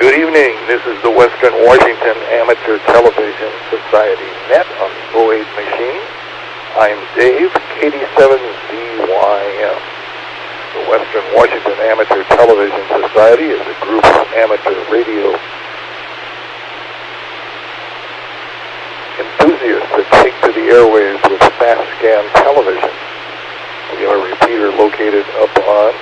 Good evening. This is the Western Washington Amateur Television Society net on the 08 machine. I'm Dave, KD7ZYM. The Western Washington Amateur Television Society is a group of amateur radio enthusiasts that take to the airwaves with fast scan television. We have a repeater located up on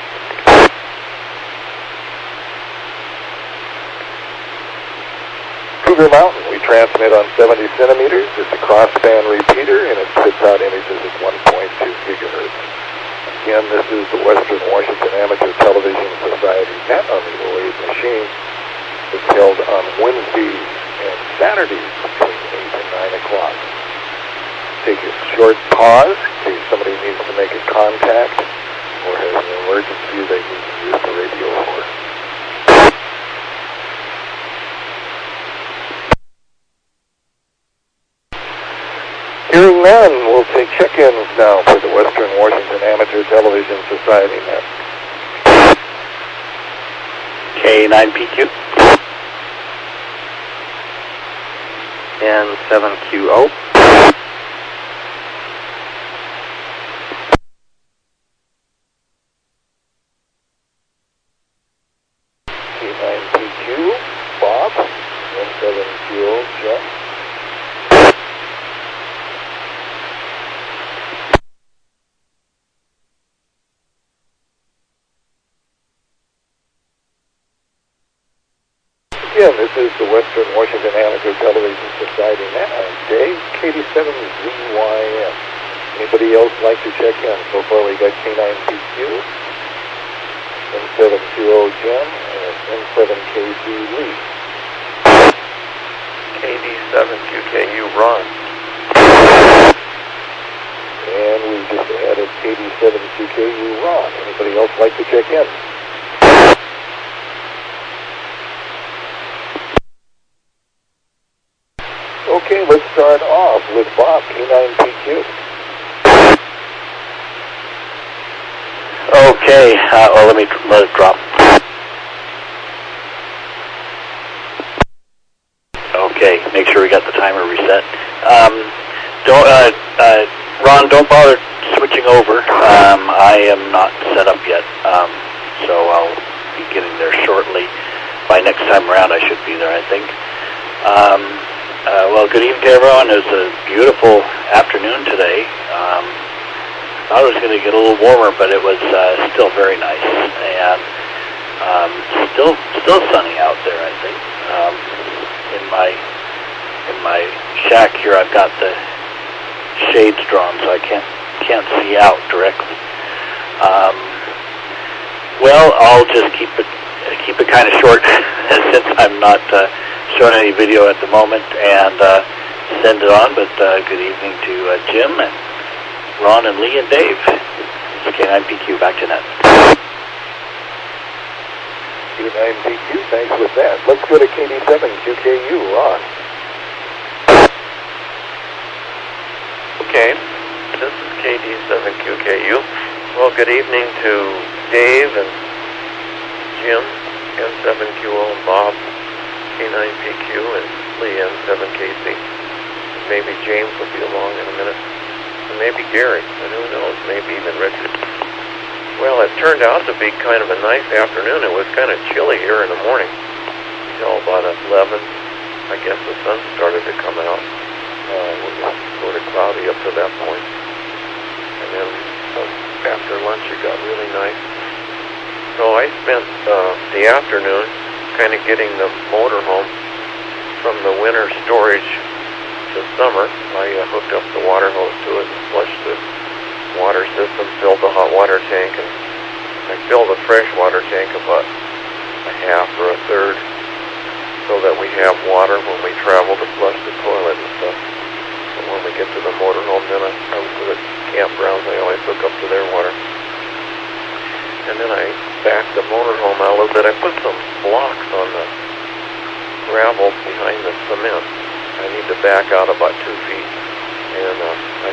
Cougar Mountain. We transmit on 70 centimeters. It's a crossband repeater, and it spits out images at 1.2 gigahertz. Again, this is the Western Washington Amateur Television Society net on the 08 machine. It's held on Wednesdays and Saturdays between 8 and 9 o'clock. Take a short pause in case somebody needs to make a contact or has an emergency they need to use the radio for. Hearing none, we'll take check-ins now for the Western Washington Amateur Television Society net. K9PQ. N7QO. K9PQ, Bob. N7QO, Jeff. Again, this is the Western Washington Amateur Television Society net. I'm Dave, KD7ZYM. Anybody else like to check in? So far we got K9PQ, N7QO Jim, and N7KC Lee. KD7QKU Ron. And we just added KD7QKU Ron. Anybody else like to check in? Okay, let's start off with Bob, K9PQ. Okay, let it drop. Okay, make sure we got the timer reset. Ron, don't bother switching over. I am not set up yet, so I'll be getting there shortly. By next time around, I should be there, I think. Well, good evening to everyone. It was a beautiful afternoon today. I thought it was going to get a little warmer, but it was still very nice, and still sunny out there, I think. In my shack here, I've got the shades drawn, so I can't see out directly. Well, I'll just keep it kind of short since I'm not showing any video at the moment, and send it on. But good evening to Jim and Ron and Lee and Dave. This is K9PQ, back to net. K9PQ, thanks with that. Let's go to KD7QKU, Ron. Okay, this is KD7QKU. Well, good evening to Dave and Jim, N7QO, and Bob, K9PQ, and Lee, N7KC. Maybe James will be along in a minute. And maybe Gary, and who knows, maybe even Richard. Well, it turned out to be kind of a nice afternoon. It was kind of chilly here in the morning until about 11. I guess the sun started to come out. It was sort of cloudy up to that point. And then after lunch it got really nice. So I spent the afternoon kind of getting the motorhome from the winter storage to summer. I hooked up the water hose to it and flushed the water system, filled the hot water tank, and I filled the fresh water tank about a half or a third so that we have water when we travel to flush the toilet and stuff. So when we get to the motorhome, then for the campgrounds, I always hook up to their water. And then I backed the motorhome out a little bit. I put some blocks on the gravel behind the cement. I need to back out about 2 feet, and I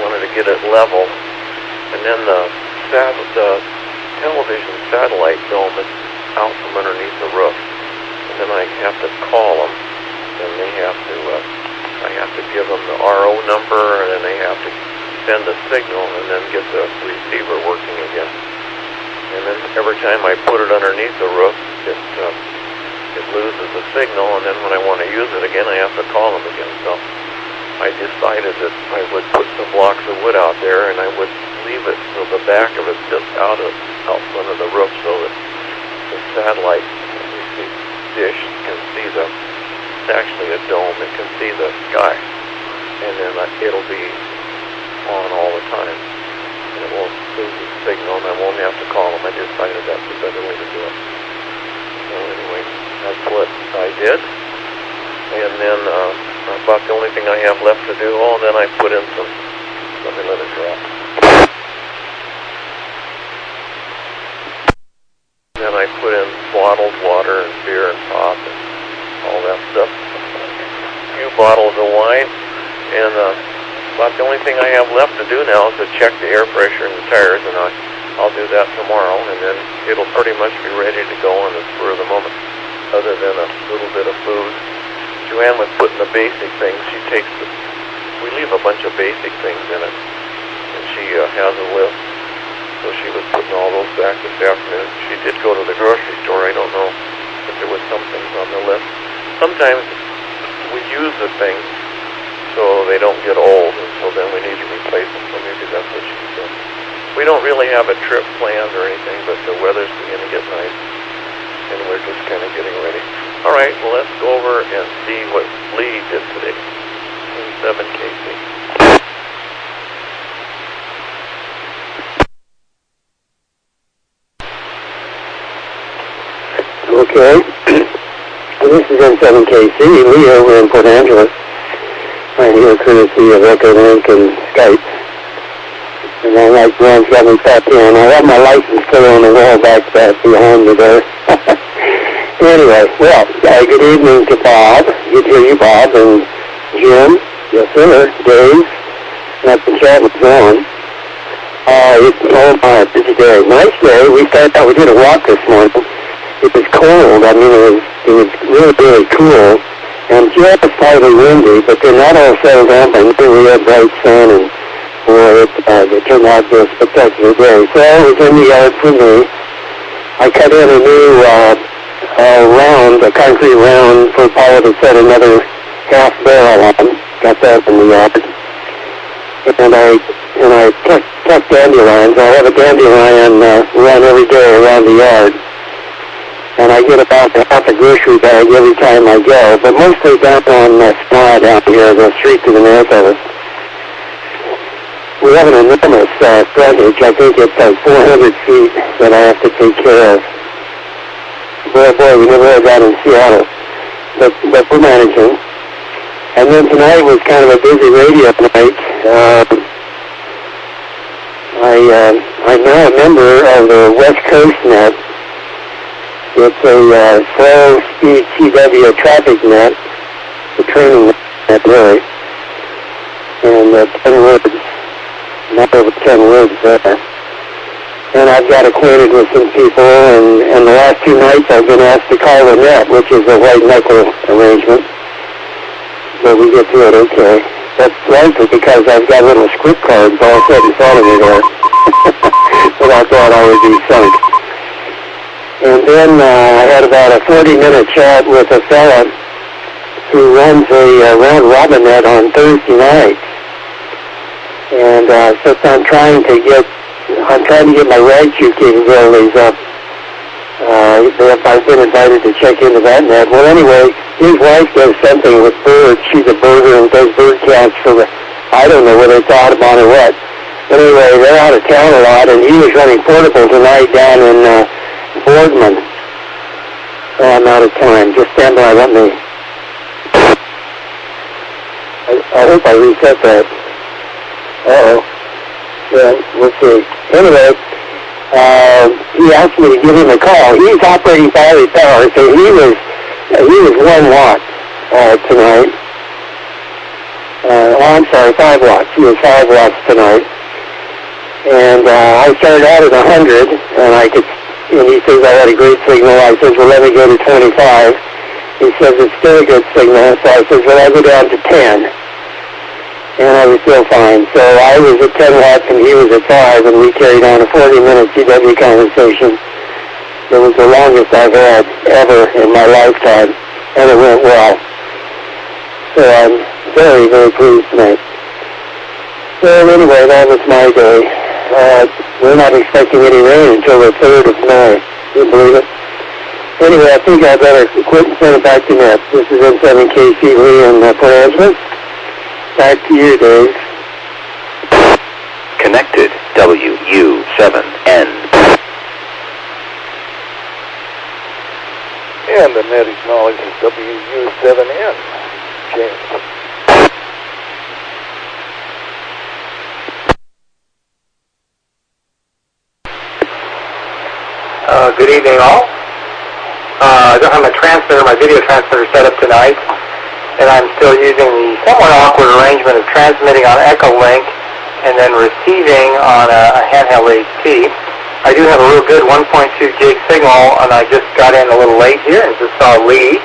wanted to get it level. And then the television satellite dome is out from underneath the roof. and then I have to call them, and they have to, I have to give them the RO number, and then they have to send a signal, and then get the receiver working again. And then every time I put it underneath the roof, it loses the signal, and then when I want to use it again, I have to call them again. So I decided that I would put some blocks of wood out there, and I would leave it so the back of it's just out front of the roof, so that the satellite dish can see it's actually a dome, it can see the sky, and then it'll be on all the time, and it won't lose its signal, and I won't have to call them. I decided that's the better way to do it. So anyway, that's what I did, and then about the only thing I have left to do, and then I put in some, let me let it drop. Then I put in bottled water and beer and pop and all that stuff. A few bottles of wine, and about the only thing I have left to do now is to check the air pressure in the tires, and I'll do that tomorrow, and then it'll pretty much be ready to go on the spur of the moment, other than a little bit of food. Joanne was putting the basic things. We leave a bunch of basic things in it, and she has a list. So she was putting all those back this afternoon. She did go to the grocery store. I don't know if there was some things on the list. Sometimes we use the things so they don't get old, and so then we need to replace them. So maybe that's what she said. We don't really have a trip planned or anything, but the weather's beginning to get nice, and we're just kind of getting ready. All right, well, let's go over and see what Lee did today in 7KC. Okay, this is N7KC, Lee over in Port Angeles. I'm here courtesy of Echo Link and Skype. And my light Ron's got me back in. I have my license still on the wall back behind me there. Anyway, well, good evening to Bob. Good to hear you, Bob, and Jim. Yes, sir. Dave. That's the chat was on. It's busy day. Nice day. We did a walk this morning. It was cold. I mean, it was really, really cool. And just slightly windy, but then that all settled down by noon. We had bright sun, and it turned out to be a spectacular day. So it was in the yard for me. I cut in a new a concrete round for Paula to set another half barrel on. Got that in the yard. And I pluck dandelions. I have a dandelion run every day around the yard. And I get about half a grocery bag every time I go, but mostly down on Spa down here, the street to the north of us. We have an enormous frontage. I think it's like 400 feet that I have to take care of. Boy, we never had that in Seattle. But we're managing. And then tonight was kind of a busy radio night. I'm now a member of the West Coast Net. It's a slow-speed CW traffic net, the training net, really. And 10 words, not over 10 words there. And I've got acquainted with some people, and the last 2 nights I've been asked to call the net, which is a white knuckle arrangement. So we get to it okay. That's likely because I've got little script cards all set in front of me there. Without that, I would be sunk. And then I had about a 40-minute chat with a fella who runs a round-robin net on Thursday nights. And since I'm trying to get my rag tube capabilities up, I've been invited to check into that net. Well, anyway, his wife does something with birds. She's a birder and does bird counts for I don't know whether it's Audubon or what. But anyway, they're out of town a lot, and he was running portable tonight down in Boardman. Oh, I'm out of time. Just stand by. Let me. I hope I reset that. Uh-oh. Yeah, we'll see. Anyway, he asked me to give him a call. He's operating battery power, so he was 1 watt tonight. I'm sorry, 5 watts. He was 5 watts tonight. And I started out at 100, and he says I had a great signal. I said, well, let me go to 25. He says it's still a good signal, so I said, well, I'll go down to 10. And I was still fine. So I was at 10 watts and he was at 5, and we carried on a 40-minute CW conversation. It was the longest I've had ever in my lifetime, and it went well. So I'm very, very pleased tonight. So anyway, that was my day. We're not expecting any rain until the 3rd of May. Can you believe it? Anyway, I think I better quit and send it back to Ned. This is N7KC Lee and Port Angeles. Back to you, Dave. Connected, WU7N. And the net acknowledges WU7N. James. Good evening, all. I'm a transmitter, my video transmitter set up tonight, and I'm still using the somewhat awkward arrangement of transmitting on Echolink and then receiving on a handheld HT. I do have a real good 1.2 gig signal, and I just got in a little late here and just saw Lee.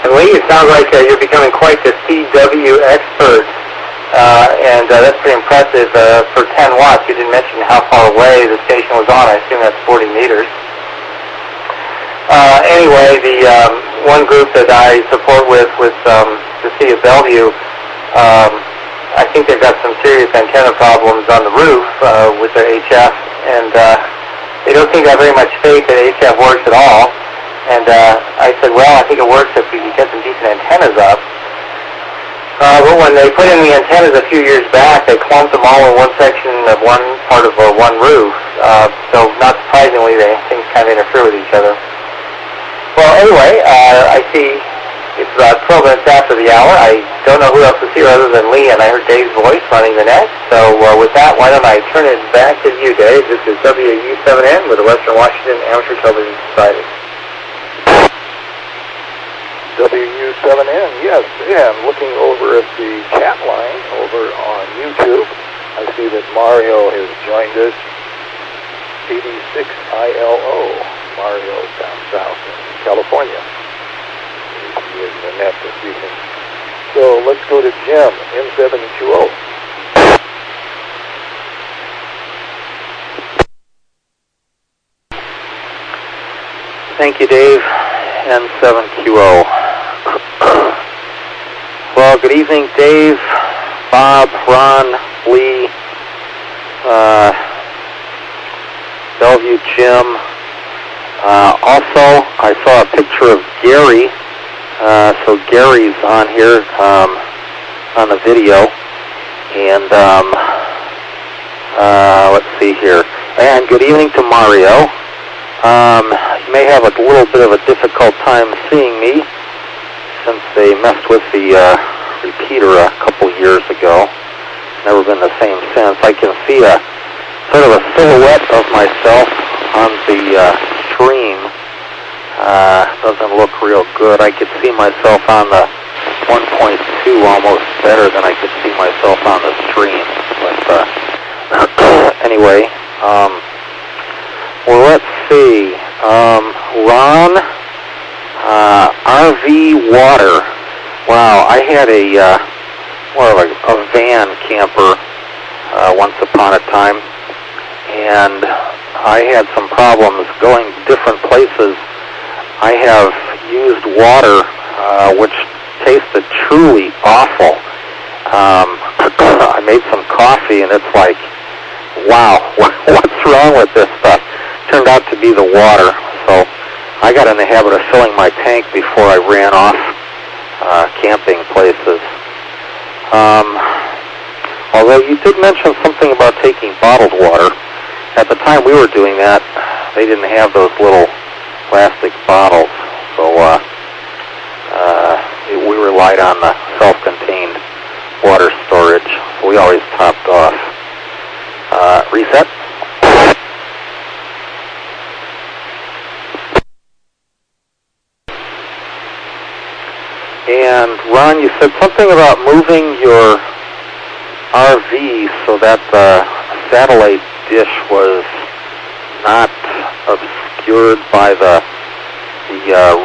And Lee, it sounds like you're becoming quite the CW expert, and that's pretty impressive for 10 watts. You didn't mention how far away the station was on. I assume that's 40 meters. Anyway, the one group that I support with the City of Bellevue, I think they've got some serious antenna problems on the roof with their HF, and they don't seem to have very much faith that HF works at all. And I said, well, I think it works if we can get some decent antennas up. But when they put in the antennas a few years back, they clumped them all in one section of one part of one roof. So not surprisingly, things kind of interfere with each other. Well, anyway, I see it's about 12 minutes after the hour. I don't know who else is here other than Lee, and I heard Dave's voice running the net. So with that, why don't I turn it back to you, Dave? This is WU7N with the Western Washington Amateur Television Society. WU7N, yes. And looking over at the chat line over on YouTube, I see that Mario has joined us. 86ILO. Mario down south in California. He is in the net this evening. So let's go to Jim, N7QO. Thank you, Dave. N7QO. Well, good evening, Dave, Bob, Ron, Lee, Bellevue, Jim. Also, I saw a picture of Gary. So Gary's on here on the video. And let's see here. And good evening to Mario. You may have a little bit of a difficult time seeing me since they messed with the repeater a couple years ago. Never been the same since. I can see a sort of a silhouette of myself on the stream. Doesn't look real good. I could see myself on the 1.2 almost better than I could see myself on the stream. But anyway, well, let's see. Ron, RV water. Wow, I had a more of a van camper once upon a time, and I had some problems going different places. I have used water which tasted truly awful. I made some coffee, and it's like, wow, what's wrong with this stuff? Turned out to be the water. So I got in the habit of filling my tank before I ran off camping places. Although you did mention something about taking bottled water. At the time we were doing that, they didn't have those little plastic bottles, so we relied on the self-contained water storage. So we always topped off. Reset. And Ron, you said something about moving your RV so that the satellite dish was not obscured by the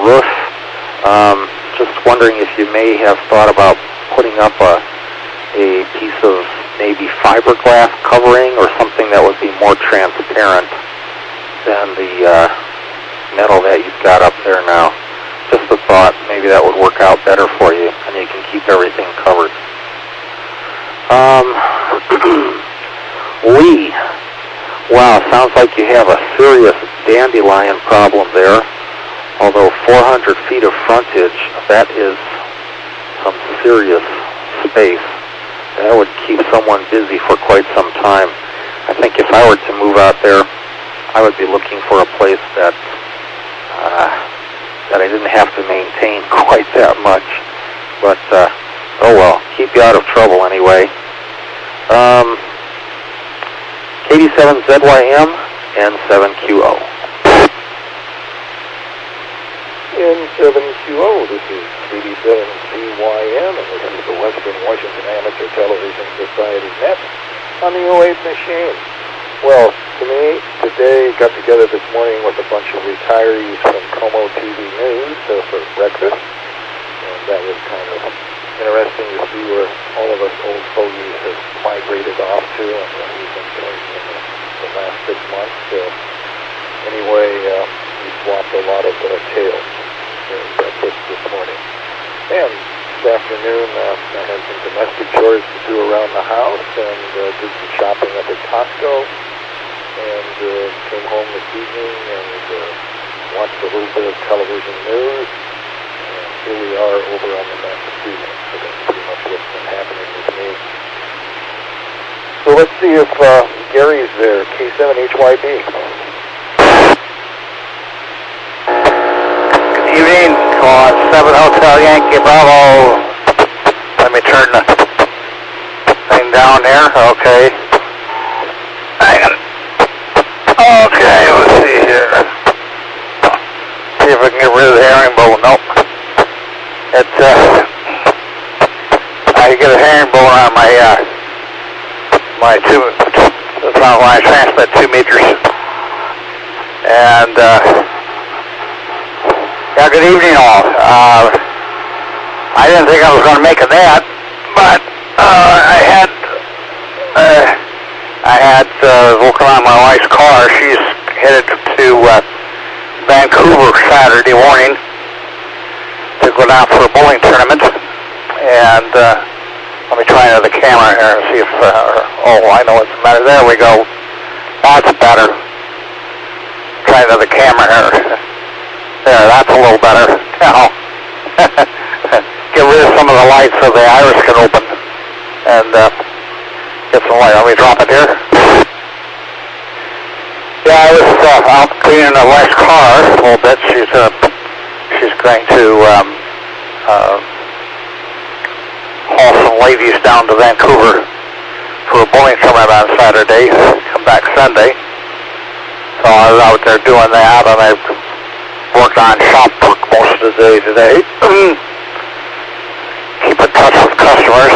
roof. just wondering if you may have thought about putting up a piece of maybe fiberglass covering or something that would be more transparent than the metal that you've got up there now. Just a thought, maybe that would work out better for you, and you can keep everything covered. Lee, wow, sounds like you have a serious dandelion problem there. Although 400 feet of frontage, that is some serious space. That would keep someone busy for quite some time. I think if I were to move out there, I would be looking for a place that I didn't have to maintain quite that much. But, oh well, keep you out of trouble anyway. KD7ZYM and 7QO. N7QO, this is KD7CYM, and this is the Western Washington Amateur Television Society Net on the 08 machine. Well, to me, today, got together this morning with a bunch of retirees from Como TV News for breakfast, and that was kind of interesting to see where all of us old fogies have migrated off to and what we've been doing in the last 6 months. Anyway, we swapped a lot of tales during breakfast this morning. And this afternoon, I had some domestic chores to do around the house and did some shopping up at Costco. And came home this evening and watched a little bit of television news. And here we are over on the net this evening. So that's pretty much what's been happening with me. So let's see if Gary's there, K7HYB. Good evening, call 7 Hotel Yankee Bravo. Let me turn the thing down here. Okay. Hang on. Okay, let's see here. See if I can get rid of the herringbone. Nope. I get a herringbone on my tube. That's not why I transmit 2 meters. And yeah, good evening all. I didn't think I was going to make it that, but I had working on my wife's car. She's headed to Vancouver Saturday morning to go down for a bowling tournament. And let me try another camera here and see if, oh, I know what's the matter. There we go. That's better. Try another camera here. There, that's a little better. Now, get rid of some of the lights so the iris can open. And get some light. Let me drop it here. Yeah, I was out cleaning the wife's car a little bit. She's going to haul some ladies down to Vancouver for a bowling tournament on Saturday. Come back Sunday. So I was out there doing that, and I worked on shop work most of the day today. Keep in touch with customers.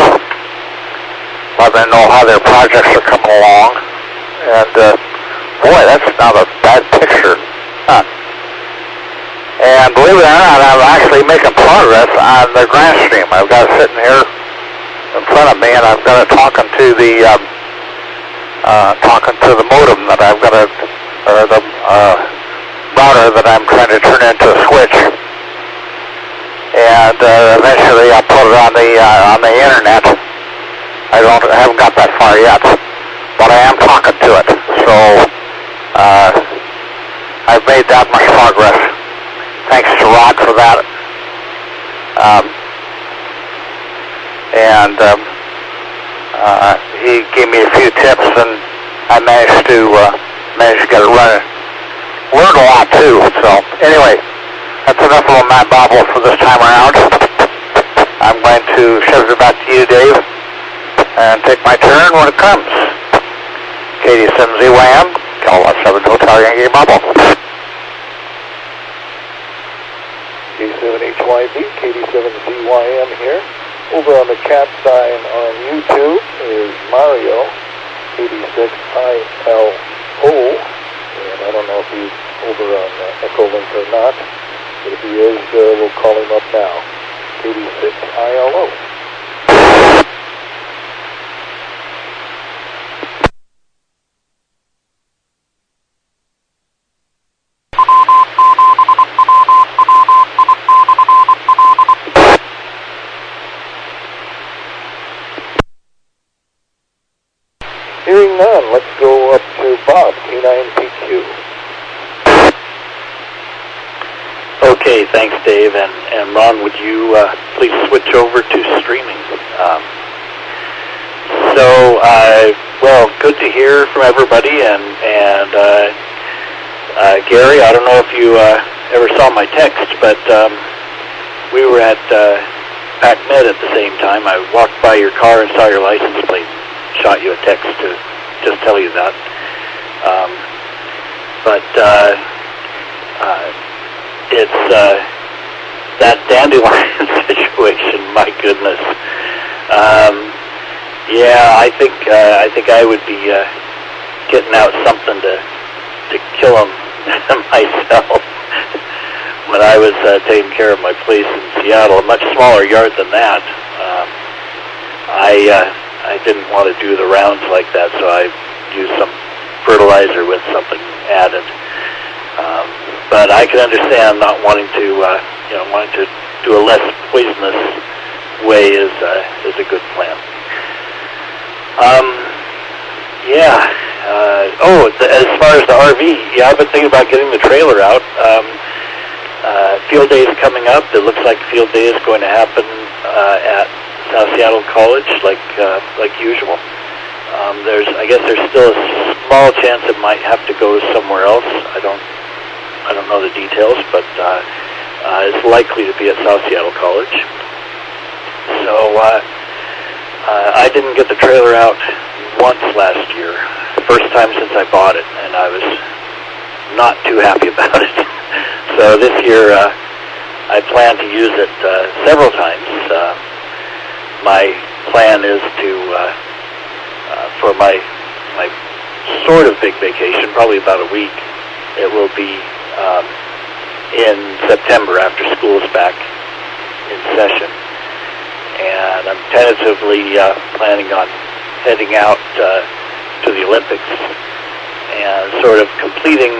Let them know how their projects are coming along. And, boy, that's not a bad picture. Huh. And believe it or not, I'm actually making progress on the Grand Stream. I've got it sitting here in front of me, and I've got it talking to the modem that I've got the router that I'm trying to turn into a switch. And eventually I'll put it on the internet. I haven't got that far yet, but I am talking to it. So I've made that much progress. Thanks to Rod for that. He gave me a few tips, and I managed to get it running. Learned a lot too. So anyway, that's enough of a Matt Bobble for this time around. I'm going to shove it back to you, Dave, and take my turn when it comes. KD7ZYM, Call 7 Hotel Yankee Bobble. K7HYB, KD7ZYM here. Over on the cat sign on YouTube is Mario, 86ILO. And I don't know if he's over on Echolink or not, but if he is, we'll call him up now. KD6ILO. Hearing none, let's go up to Bob, K9PQ. Okay, thanks, Dave. And Ron, would you please switch over to streaming? Well, good to hear from everybody. And Gary, I don't know if you ever saw my text, but we were at PacMed at the same time. I walked by your car and saw your license plate. Shot you a text to just tell you that. It's that dandelion situation. My goodness. I think I would be getting out something to kill him myself. When I was taking care of my place in Seattle, a much smaller yard than that, I didn't want to do the rounds like that, so I used some fertilizer with something added. But I can understand not wanting to, wanting to do a less poisonous way is a good plan. As far as the RV, I've been thinking about getting the trailer out. Field day is coming up. It looks like field day is going to happen at South Seattle College, like usual. I guess there's still a small chance it might have to go somewhere else. I don't know the details, but it's likely to be at South Seattle College. So I didn't get the trailer out once last year, first time since I bought it, and I was not too happy about it. So this year I plan to use it several times. My plan is to, for my sort of big vacation, probably about a week, it will be in September after school is back in session. And I'm tentatively planning on heading out to the Olympics and sort of completing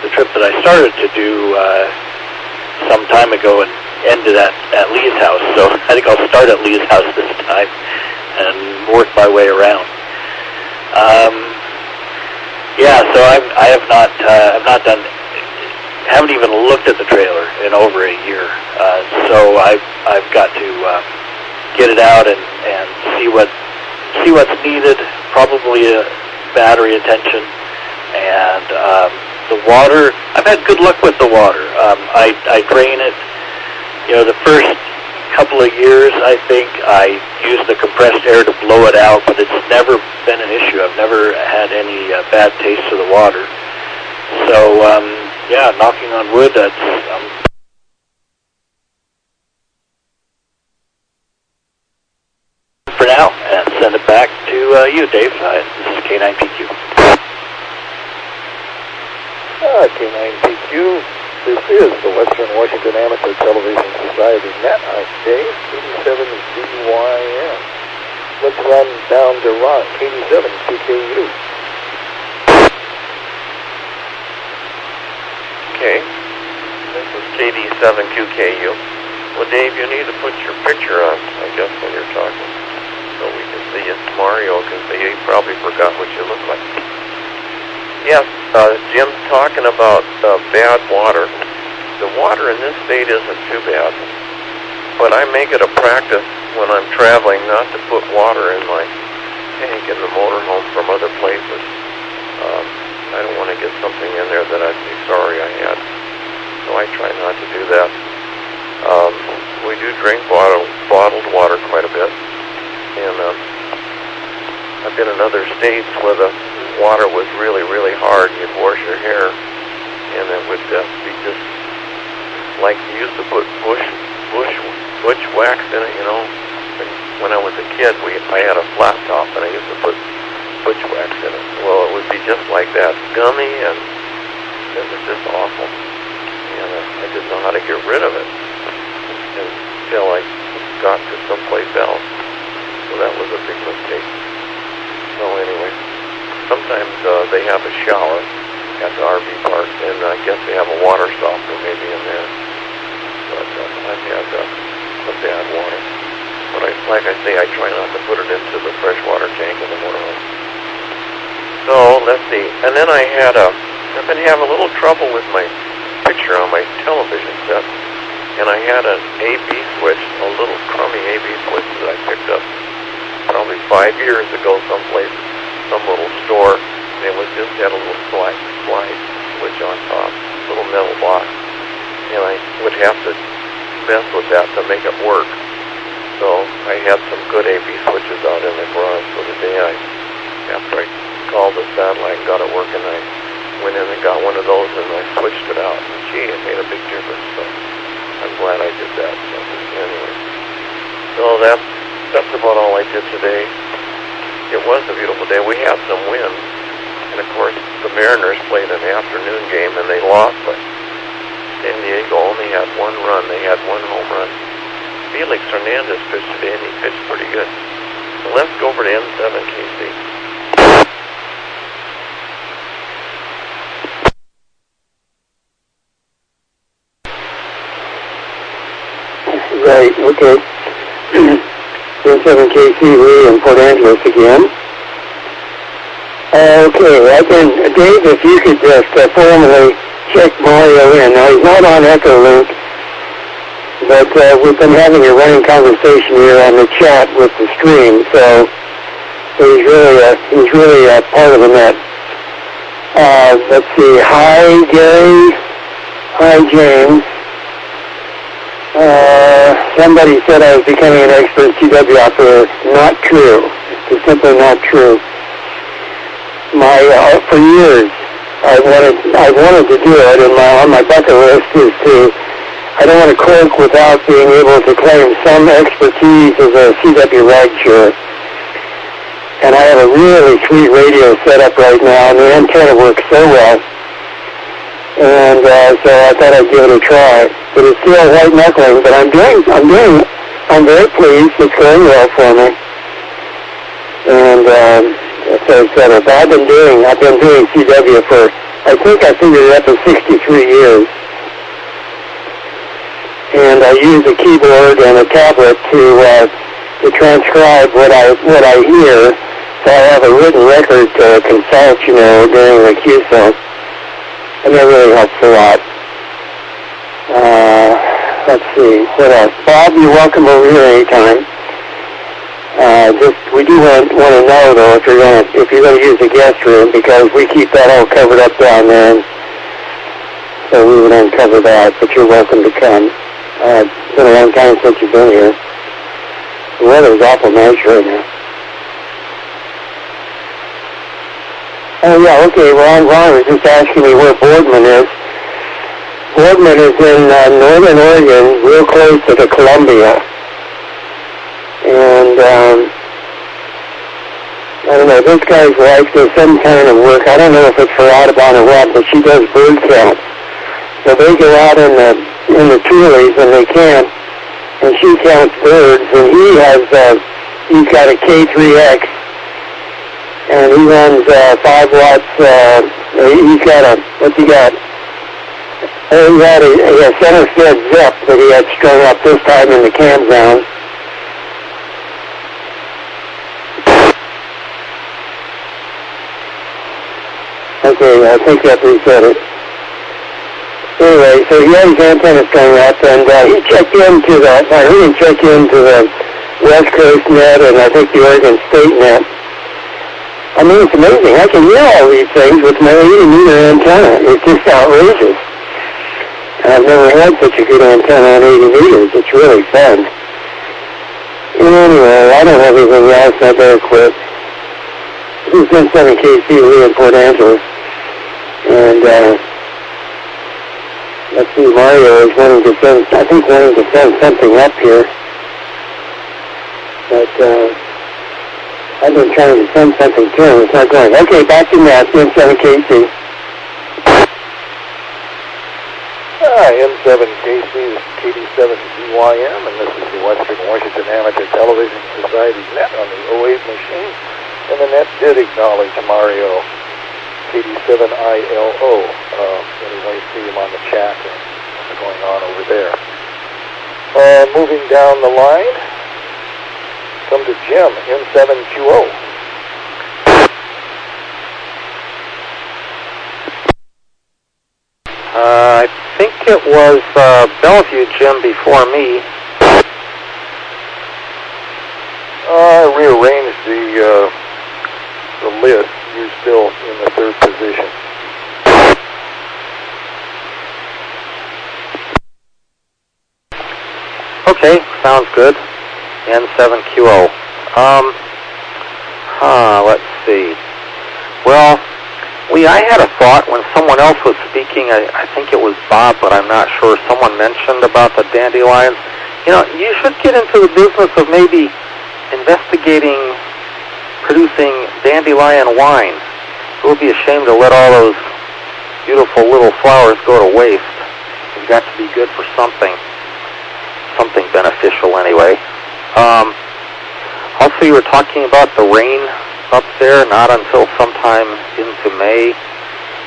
the trip that I started to do some time ago and ended at Lee's house. So I think I'll start at Lee's house this time and work my way around. So haven't even looked at the trailer in over a year. So I've got to get it out and see what's needed. Probably a battery attention and the water. I've had good luck with the water. I drain it. The first couple of years, I think I used the compressed air to blow it out, but it's never been an issue. I've never had any bad taste to the water. So, knocking on wood, that's for now, and send it back to you, Dave. This is K9PQ. K9PQ, this is the Western Washington Amateur Television Society Net. I'm Dave, KD7ZYN. Let's run down to Ron, KD7QKU. Okay, this is KD7QKU. Well, Dave, you need to put your picture on, I guess, when you're talking, so we can see you. Mario can see you. He probably forgot what you look like. Yes, Jim's talking about bad water. The water in this state isn't too bad, but I make it a practice when I'm traveling not to put water in my tank in the motorhome from other places. I don't want to get something in there that I'd be sorry I had, so I try not to do that. We do drink bottled water quite a bit, and I've been in other states where the water was really, really hard. You'd wash your hair, and it would be just like you used to put bush wax in it. When I was a kid, I had a flat top, and I used to put bush wax in it. Well, it would be just like that, gummy, and it was just awful. And I didn't know how to get rid of it until I got to someplace else. So that was a big mistake. So anyway, sometimes they have a shower at the RV park, and I guess they have a water softener maybe in there. But I've had some bad water. But like I say, I try not to put it into the freshwater tank in the morning. So let's see. And then I've been having a little trouble with my picture on my television set, and I had an AB switch, a little crummy AB switch that I picked up probably 5 years ago someplace, some little store, and it was just had a little slide switch on top, little metal box, and I would have to mess with that to make it work. So I had some good AB switches out in the garage, so today after I called the satellite and got it working, I went in and got one of those and I switched it out, and gee, it made a big difference, so I'm glad I did that. So anyway, so that's about all I did today. It was a beautiful day. We had some wind, and of course the Mariners played an afternoon game and they lost, but San Diego only had one run. They had one home run. Felix Hernandez pitched today, and he pitched pretty good. So let's go over to N7KC. Right, okay. N7KC, Lee in Port Angeles again. Okay, Dave, if you could just formally check Mario in. Now, he's not on Echolink, but we've been having a running conversation here on the chat with the stream, so he's really a part of the net. Let's see. Hi, Gary. Hi, James. Somebody said I was becoming an expert CW operator. Not true. It's simply not true. For years, I wanted to do it, and on my bucket list is I don't want to clerk without being able to claim some expertise as a CW lecturer. And I have a really sweet radio set up right now, and the antenna works so well. And so I thought I'd give it a try. But it's still white knuckling, but I'm very pleased. It's going well for me. And so but I've been doing CW for, I think I figured it up to 63 years. And I use a keyboard and a tablet to transcribe what I hear. So I have a written record to consult, during the QSO. And that really helps a lot. Let's see, what else? Bob, you're welcome over here anytime. We do want to know though if you're going to use the guest room, because we keep that all covered up down there. So we would uncover that, but you're welcome to come. It's been a long time since you've been here. The weather's awful nice right now. Oh yeah, okay, Ron was just asking me where Boardman is. Boardman is in northern Oregon, real close to the Columbia. And I don't know, this guy's wife does some kind of work. I don't know if it's for Audubon or what, but she does bird counts. So they go out in the coulees and they camp, and she counts birds. And he's got a K3X, and he runs 5 watts. He's got what's he got? He had a center fed Zep that he had strung up this time in the campground. Okay, I think that reset it. Anyway, so he had his antenna strung up, and he checked into I heard him check into the West Coast net and I think the Oregon State net. I mean, it's amazing. I can hear all these things with my 80-meter antenna. It's just outrageous. I've never had such a good antenna on 80 meters. It's really fun. Anyway, I don't have anything else. I better quit. This is N7KC Lee in Port Angeles. And let's see, Mario is wanting to send something up here. But I've been trying to send something to him. It's not going. Okay, back to that, N7KC. N7KC, this is KD7GYM, and this is the Western Washington Amateur Television Society net on the 08 machine. And the net did acknowledge Mario, KD7ILO. Anyway, see him on the chat and what's going on over there. Moving down the line, come to Jim, N7QO. I think it was Bellevue Jim before me. I rearranged the list. You're still in the third position. Okay, sounds good. N7QO. Let's see. Well, I had a thought when someone else was speaking, I think it was Bob, but I'm not sure. Someone mentioned about the dandelions. You know, you should get into the business of maybe investigating producing dandelion wine. It would be a shame to let all those beautiful little flowers go to waste. They've got to be good for something beneficial anyway. Also, you were talking about the rain up there, not until sometime into May.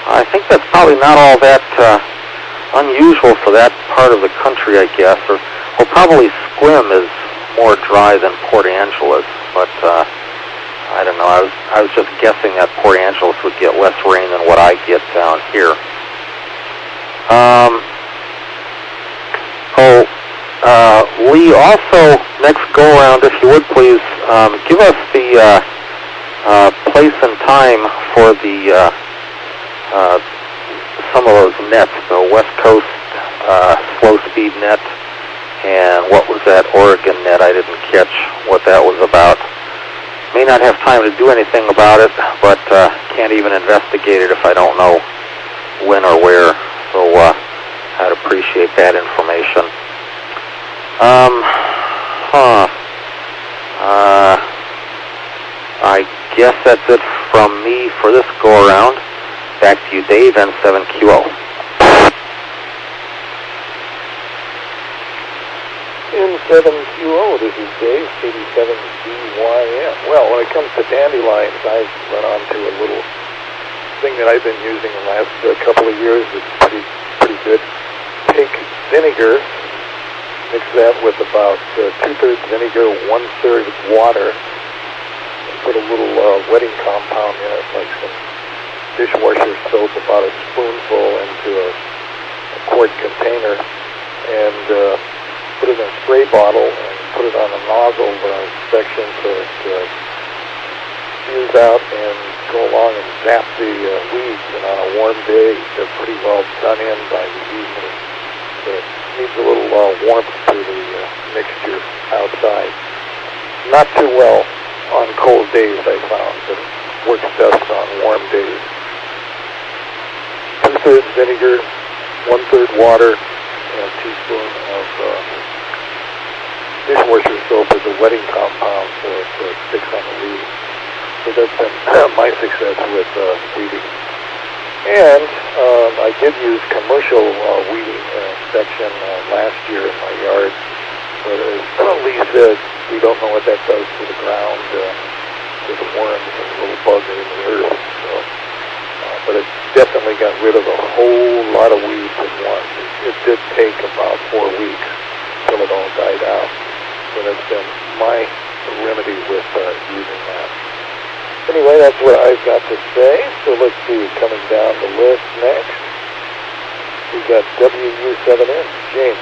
I think that's probably not all that unusual for that part of the country, I guess. Or probably Squim is more dry than Port Angeles, but I don't know. I was just guessing that Port Angeles would get less rain than what I get down here. Lee, also, next go-around, if you would please, give us the place and time for the some of those nets, the West Coast slow-speed net, and what was that Oregon net? I didn't catch what that was about. May not have time to do anything about it, but can't even investigate it if I don't know when or where, so I'd appreciate that information. I guess that's it from me for this go-around. Back to you, Dave, N7QO. N7QO, this is Dave, KD7GYM. Well, when it comes to dandelions, I've run onto a little thing that I've been using the last couple of years. It's pretty good. Take vinegar, mix that with about 2/3 vinegar, 1/3 water, and put a little wetting compound in it, like some dishwasher soap, about a spoonful into a quart container, and put it in a spray bottle and put it on a nozzle section so it spews out and go along and zap the weeds. And on a warm day, they're pretty well done in by the evening. So it needs a little warmth to the mixture outside. Not too well on cold days, I found, but it works best on warm days. 2/3 vinegar, 1/3 water, and a teaspoon of dishwasher soap as a wetting compound so it sticks on the weeds. So that's been my success with weeding. And I did use commercial weeding section last year in my yard, but as Lee said, we don't know what that does to the ground, to the worms and the little bugs in the earth. So, but it definitely got rid of a whole lot of weeds at once. It did take about 4 weeks until it all died out. So that's been my remedy with using that. Anyway, that's what I've got to say. So let's see, coming down the list next, we've got WW7N, James.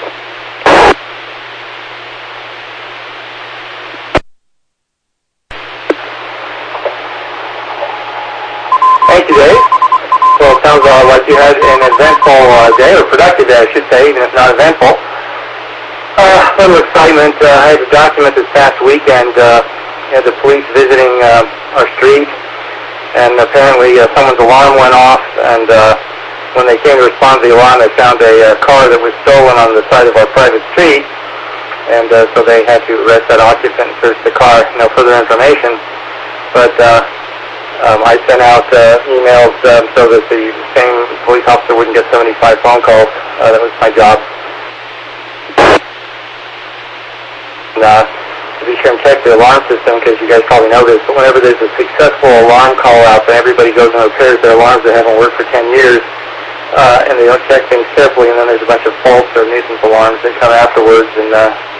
Thank you, Dave. Well, it sounds like you had an eventful day, or productive day, I should say, even if not eventful. A little excitement. I had to document this past weekend. Had the police visiting our street, and apparently someone's alarm went off, and when they came to respond to the alarm, they found a car that was stolen on the side of our private street, and so they had to arrest that occupant and search the car. No further information, but I sent out emails so that the same police officer wouldn't get 75 phone calls. That was my job. And, to be sure and check the alarm system, because you guys probably know this, but whenever there's a successful alarm call out, then everybody goes and repairs their alarms that haven't worked for 10 years, and they don't check things carefully, and then there's a bunch of false or nuisance alarms that come afterwards, and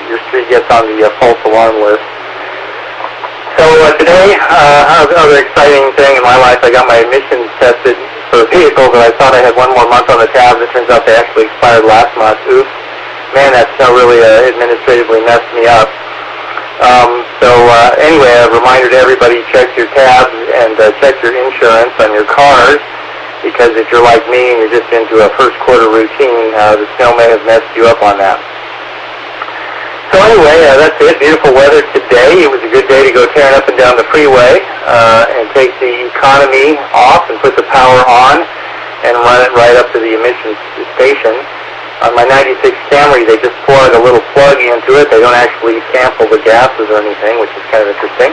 your street gets on the false alarm list. So today, another exciting thing in my life, I got my emissions tested for vehicles, and I thought I had one more month on the tabs. It turns out they actually expired last month. Oops. Man, that snow really administratively messed me up. Anyway, a reminder to everybody, check your tabs and check your insurance on your cars, because if you're like me and you're just into a first quarter routine, the snow may have messed you up on that. So anyway, that's it. Beautiful weather today. It was a good day to go tearing up and down the freeway and take the economy off and put the power on and run it right up to the emissions station. On my 96 Camry, they just plug a little plug into it. They don't actually sample the gases or anything, which is kind of interesting.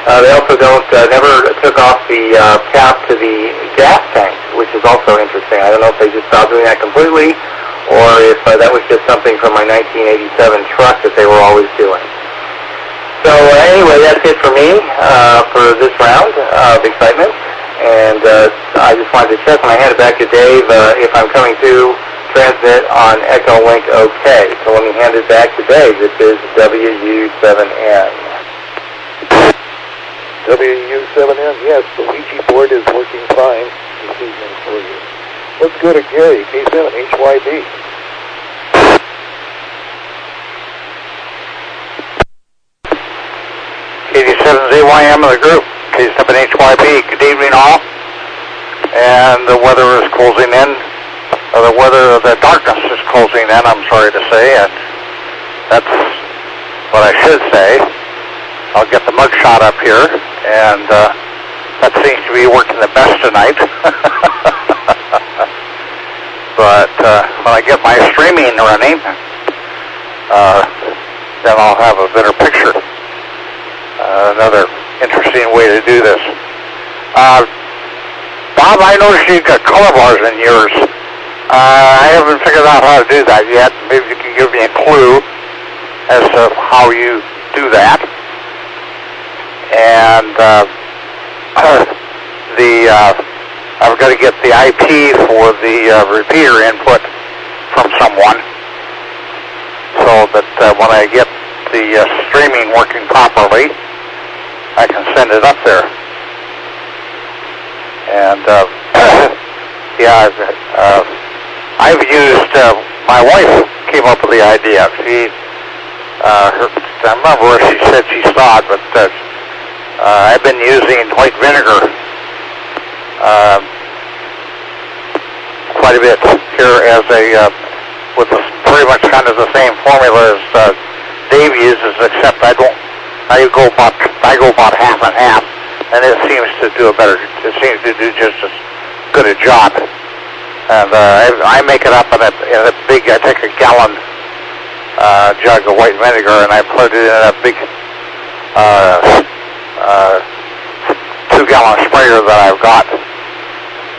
They also never took off the cap to the gas tank, which is also interesting. I don't know if they just stopped doing that completely, or if that was just something from my 1987 truck that they were always doing. So anyway, that's it for me for this round of excitement. And I just wanted to check when I hand it back to Dave if I'm coming to transmit on Echo Link OK. So let me hand it back to Dave. This is WU7N. WU7N, yes, the Ouija board is working fine this evening for you. Let's go to Gary, K7HYB. KD7ZYM of the group, K7HYB. Good evening all. And the weather is closing in. The darkness is closing in, I'm sorry to say, and that's what I should say. I'll get the mugshot up here, and that seems to be working the best tonight. But when I get my streaming running, then I'll have a better picture. Another interesting way to do this. Bob, I noticed you've got color bars in yours. I haven't figured out how to do that yet. Maybe you can give me a clue as to how you do that. And I've got to get the IP for the repeater input from someone, so that when I get the streaming working properly, I can send it up there. And I've used, my wife came up with the idea. I remember where she said she saw it, but I've been using white vinegar quite a bit here as with pretty much kind of the same formula as Dave uses, except I go about half and half, and it seems to do just as good a job. And I make it up in a big, I take a gallon jug of white vinegar and I put it in a big 2-gallon sprayer that I've got.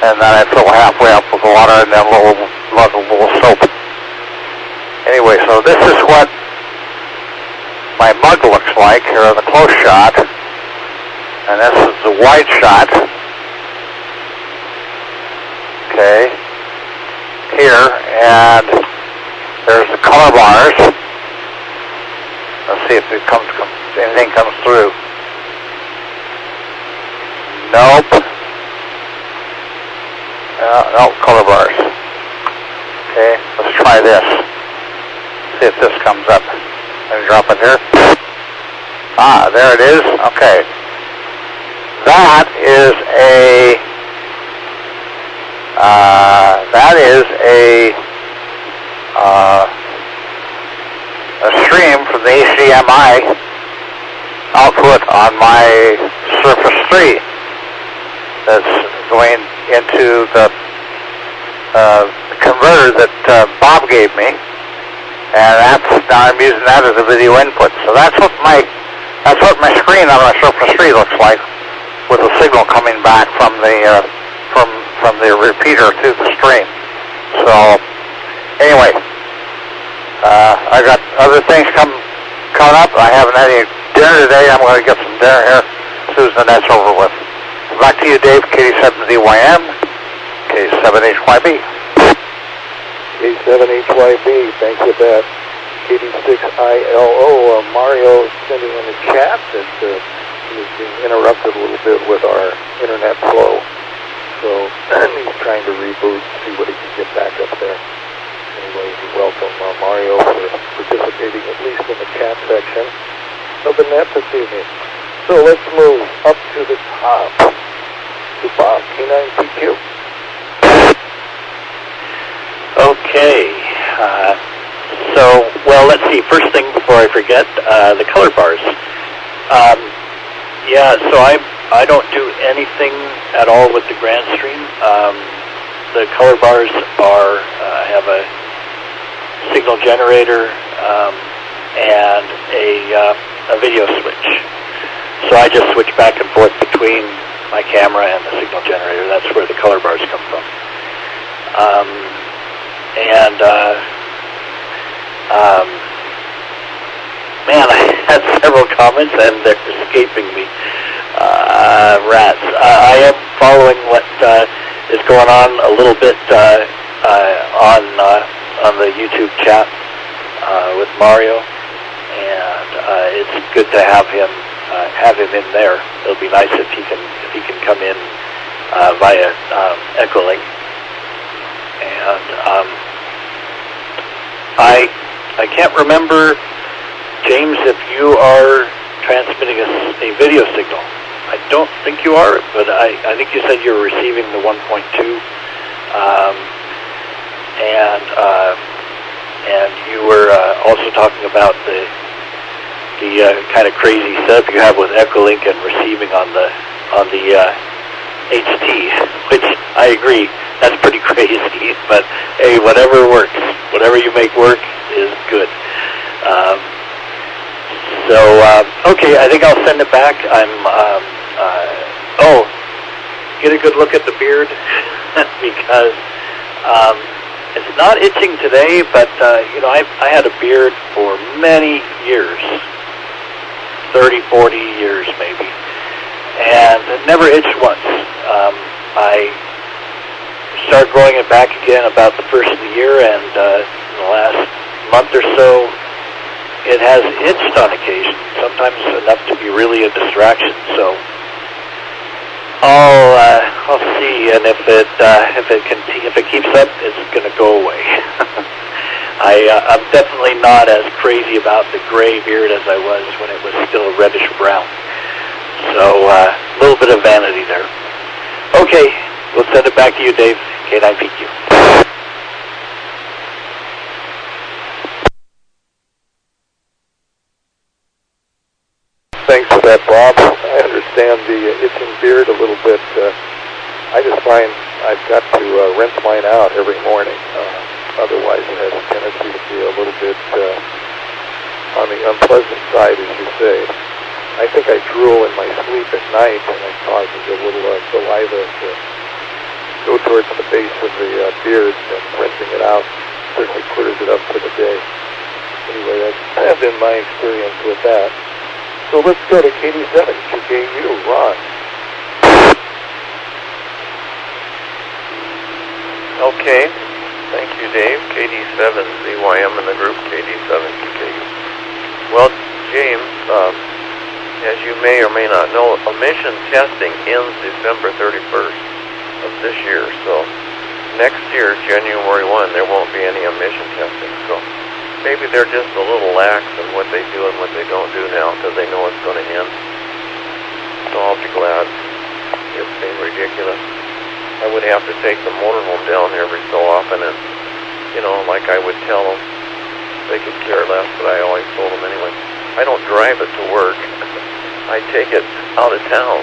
And then I fill halfway up with water and then a little soap. Anyway, so this is what my mug looks like here in the close shot. And this is the wide shot. Okay. Here, and there's the color bars. Let's see if anything comes through. Nope. No color bars. Okay, let's try this. See if this comes up. Let me drop it here. Ah, there it is. Okay. That is a stream from the HDMI output on my Surface 3 that's going into the converter that Bob gave me, and now I'm using that as a video input. So that's what my screen on my Surface 3 looks like, with the signal coming back from the from from the repeater to the stream. So, anyway, I got other things coming up. I haven't had any dinner today. I'm going to get some dinner here as soon as that's over with. Back to you, Dave, KD7ZYM, K7HYB. K7HYB, thanks for that. KD6ILO, Mario sending in the chat that he's being interrupted a little bit with our internet flow. So he's trying to reboot, see what he can get back up there. Anyway, we welcome Mario for participating at least in the chat section of the net this evening. So let's move up to the top to Bob, K9PQ. Okay. So, well, let's see. First thing before I forget, the color bars. Yeah, so I don't do anything at all with the Grand Stream. The color bars are have a signal generator and a video switch. So I just switch back and forth between my camera and the signal generator. That's where the color bars come from. Man, I had several comments and they're escaping me. Rats. I am following what is going on a little bit on the YouTube chat with Mario, and it's good to have him in there. It'll be nice if he can come in via Echolink. And I can't remember, James, if you are transmitting a video signal. I don't think you are, but I think you said you were receiving the 1.2, and you were also talking about the kind of crazy setup you have with Echolink and receiving on the HT, which I agree, that's pretty crazy, but hey, whatever works, whatever you make work is good. Okay, I think I'll send it back. Get a good look at the beard because it's not itching today, but I had a beard for many years, 30, 40 years maybe, and it never itched once. I started growing it back again about the first of the year, and in the last month or so, it has itched on occasion, sometimes enough to be really a distraction. So I'll see, and if it keeps up, it's going to go away. I'm definitely not as crazy about the gray beard as I was when it was still reddish brown. So a little bit of vanity there. Okay, we'll send it back to you, Dave. K9PQ. Thanks for that, Bob. I understand the itching beard a little bit. I just find I've got to rinse mine out every morning. Otherwise, it has a tendency to be a little bit on the unpleasant side, as you say. I think I drool in my sleep at night, and it causes a little saliva to go towards the base of the beard, and rinsing it out certainly clears it up for the day. Anyway, that's been my experience with that. So let's go to KD7QKU, Ron. Okay, thank you, Dave. KD7ZYM in the group, KD7QKU. Well, James, as you may or may not know, emission testing ends December 31st of this year. So next year, January 1, there won't be any emission testing. So maybe they're just a little lax in what they do and what they don't do now because they know it's going to end. So I'll be glad. It's been ridiculous. I would have to take the motorhome down every so often, and, like I would tell them, they could care less, but I always told them anyway. I don't drive it to work. I take it out of town.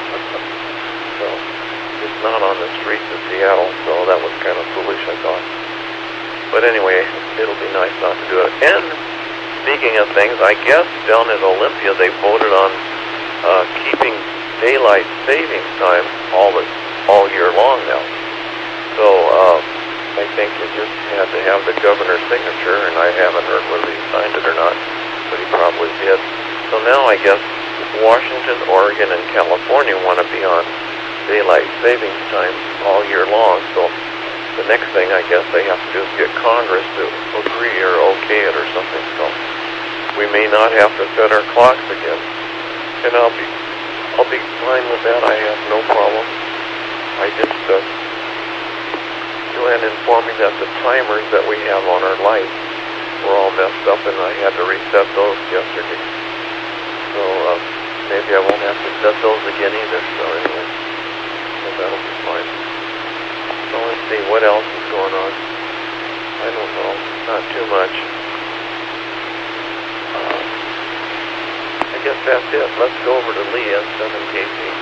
So it's not on the streets of Seattle, so that was kind of foolish, I thought. But anyway, it'll be nice not to do it. And speaking of things, I guess down at Olympia they voted on keeping daylight savings time all year long now. So I think you just had to have the governor's signature, and I haven't heard whether he signed it or not, but he probably did. So now I guess Washington, Oregon, and California want to be on daylight savings time all year long. So the next thing I guess they have to do is get Congress to agree or okay it or something. So we may not have to set our clocks again, and I'll be fine with that. I have no problem. I just Joanne informed me that the timers that we have on our lights were all messed up, and I had to reset those yesterday. So maybe I won't have to set those again either. So anyway, so that'll be fine. So let's see what else is going on. I don't know, not too much. I guess that's it. Let's go over to Leah, 7KC.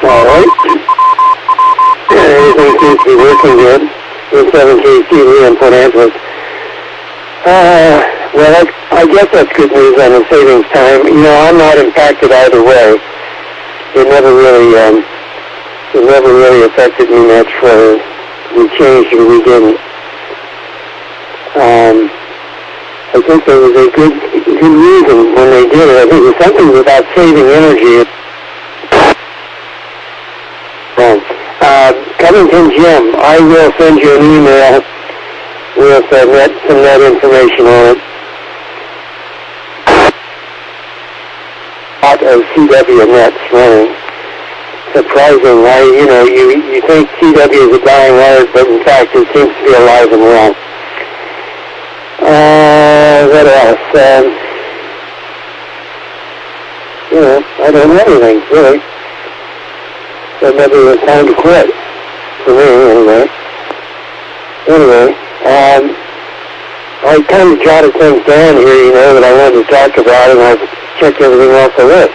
All right. Everything seems to be working good. In 7KC, Leah in Port Angeles. Well, I guess that's good news on the savings time. You know, I'm not impacted either way. It never really affected me much whether we changed or we didn't. I think there was a good reason when they did it. I think it was something about saving energy. Covington Jim, I will send you an email with some net information on it. Lot of CW nets running. Surprising why, you think CW is a dying art, but in fact it seems to be alive and well. What else? I don't know anything, really. So maybe it was time to quit. For me, anyway. I kind of jotted things down here, that I wanted to talk about, and I've checked everything off the list.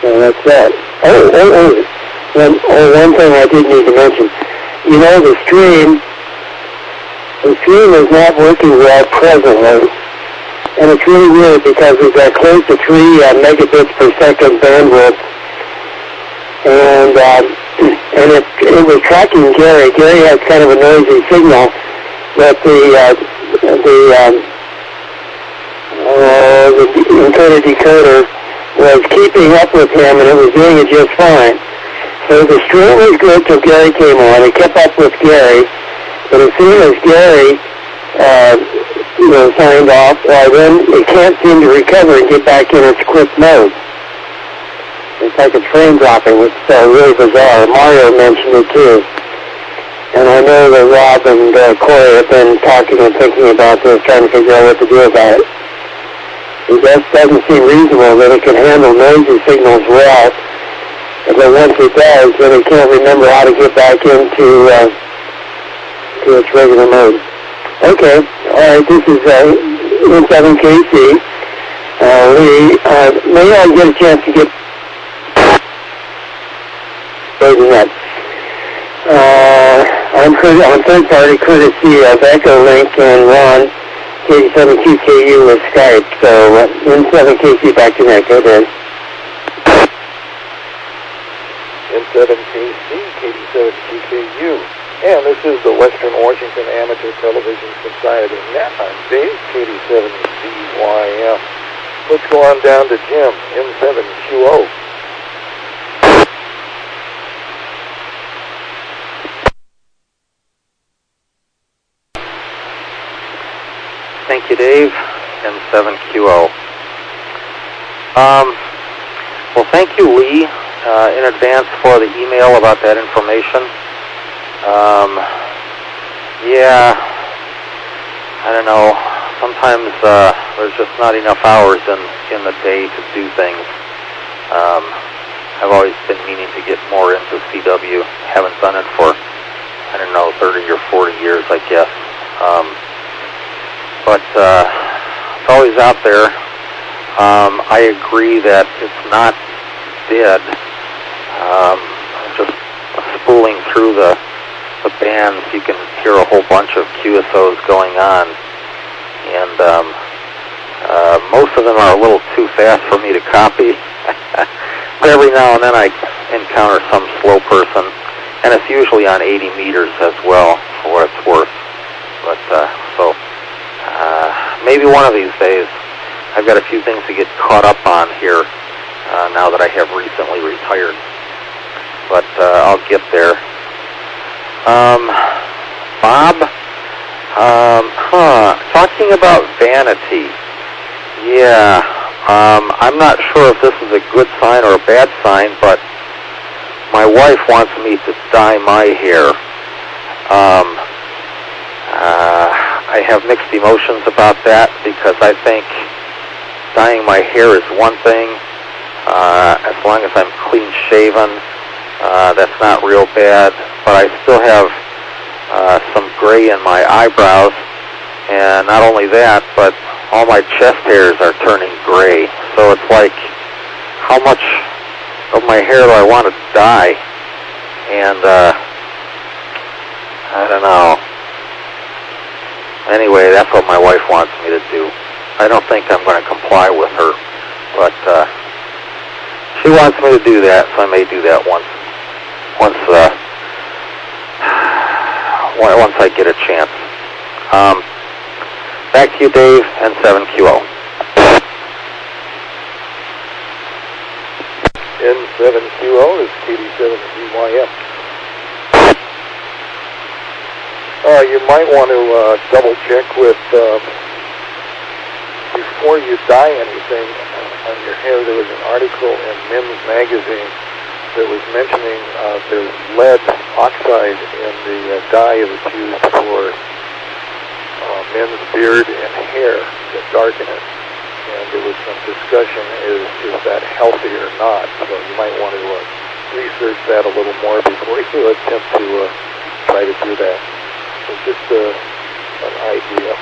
So that's that. One thing I did need to mention. The stream is not working well presently. And it's really weird because we've got close to 3 megabits per second bandwidth. And it was tracking Gary. Gary has kind of a noisy signal, but the encoder-decoder was keeping up with him, and it was doing it just fine. So the stream was good till Gary came on. It kept up with Gary, but as soon as Gary signed off, then it can't seem to recover and get back in its quick mode. It's like it's frame dropping. It's really bizarre. Mario mentioned it too. And I know that Rob and Corey have been talking and thinking about this, trying to figure out what to do about it. It just doesn't seem reasonable that it can handle noisy signals well. But once it does, then it can't remember how to get back into to its regular mode. Okay. All right. This is N7KC. Lee, may I get a chance to get that. I'm third-party courtesy of Echolink and Ron, KD7QKU with Skype. So N7KC back to net. Go ahead. N7KC, KD7QKU. And this is the Western Washington Amateur Television Society net on Dave, KD7CYM. Let's go on down to Jim, N7QO. Thank you, Dave, N7QO. Well, thank you, Lee, in advance for the email about that information. I don't know. Sometimes there's just not enough hours in the day to do things. I've always been meaning to get more into CW. Haven't done it for, 30 or 40 years, I guess. But it's always out there. I agree that it's not dead. Just spooling through the bands, you can hear a whole bunch of QSOs going on. And Most of them are a little too fast for me to copy. But every now and then I encounter some slow person, and it's usually on 80 meters as well, for what it's worth. But maybe one of these days. I've got a few things to get caught up on here now that I have recently retired. But I'll get there. Bob, talking about vanity. Yeah, I'm not sure if this is a good sign or a bad sign, but my wife wants me to dye my hair. I have mixed emotions about that because I think dyeing my hair is one thing. As long as I'm clean shaven, that's not real bad. But I still have some gray in my eyebrows, and not only that, but all my chest hairs are turning gray. So it's like, how much of my hair do I want to dye? And I don't know. Anyway, that's what my wife wants me to do. I don't think I'm going to comply with her, but she wants me to do that, so I may do that once I get a chance. Back to you, Dave, and 7QO. N7QO is KD7ZYM. You might want to double check with, before you dye anything on your hair. There was an article in Men's Magazine that was mentioning there's lead oxide in the dye that's used for men's beard and hair to darken it. And there was some discussion, is that healthy or not? So you might want to research that a little more before you attempt to try to do that. So just an idea.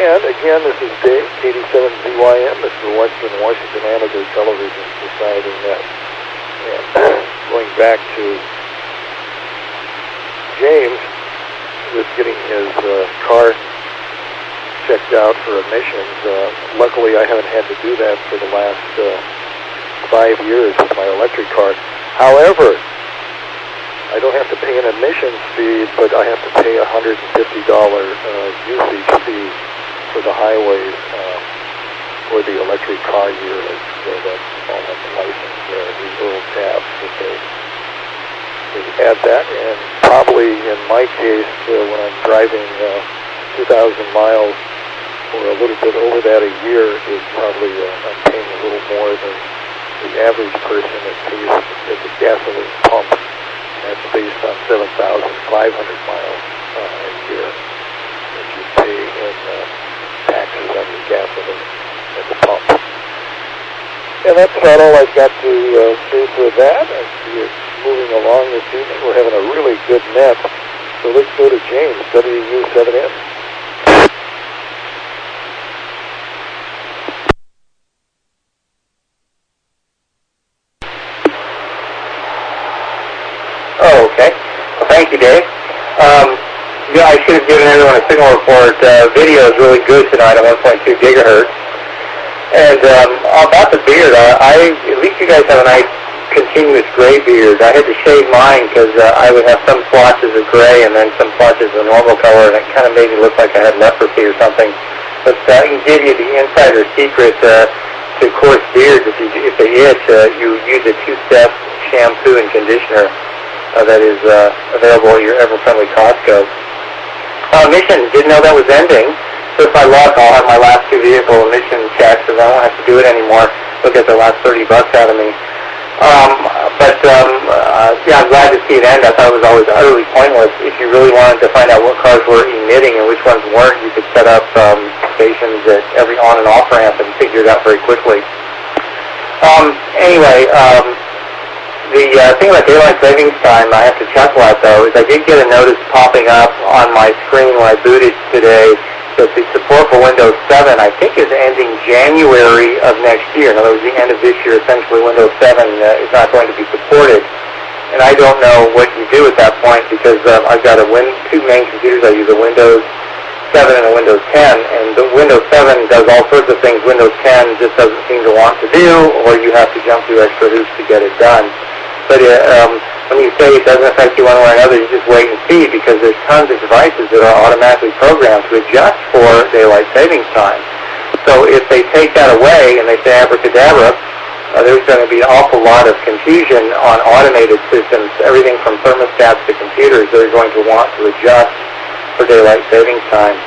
And again, this is Dave, KD7ZYM. This is the Western Washington Amateur Television Society Net. And going back to James, with getting his car checked out for emissions. Luckily, I haven't had to do that for the last 5 years with my electric car. However, I don't have to pay an emissions fee, but I have to pay a $150 usage fee for the highways for the electric car yearly. So that's all on the license, these little tabs that they add that. And probably in my case, when I'm driving 2,000 miles or a little bit over that a year, is probably I'm paying a little more than the average person that pays at the gasoline pump. That's based on 7,500 miles a year that you pay in taxes on your gasoline at the pump. And that's about all I've got to say for that. I see it moving along this evening. We're having a really good net. So let's go to James, WU7N. Oh, okay. Well, thank you, Dave. I should have given everyone a signal report. Video is really good tonight at 1.2 gigahertz. And about the beard, at least you guys have a nice continuous gray beard. I had to shave mine because I would have some splotches of gray and then some splotches of normal color, and it kind of made me look like I had leprosy or something. But I can give you the insider secret to coarse beards. If they itch, you use a two-step shampoo and conditioner that is available at your ever-friendly Costco. Emissions, didn't know that was ending. So if I luck, I'll have my last 2 vehicle emission checks, and I won't have to do it anymore. They'll get the last $30 out of me. Yeah, I'm glad to see it end. I thought it was always utterly pointless. If you really wanted to find out what cars were emitting and which ones weren't, you could set up stations at every on and off ramp and figure it out very quickly. Anyway, the thing about daylight savings time I have to chuckle at, though, is I did get a notice popping up on my screen when I booted today that the support for Windows 7, I think, is ending January of next year. In other words, the end of this year, essentially, Windows 7 is not going to be supported. And I don't know what you do at that point because I've got 2 main computers. I use a Windows 7 and a Windows 10, and the Windows 7 does all sorts of things Windows 10 just doesn't seem to want to do, or you have to jump through extra hoops to get it done. But when you say it doesn't affect you one way or another, you just wait and see, because there's tons of devices that are automatically programmed to adjust for daylight savings time. So if they take that away and they say abracadabra, there's going to be an awful lot of confusion on automated systems, everything from thermostats to computers that are going to want to adjust for daylight savings time.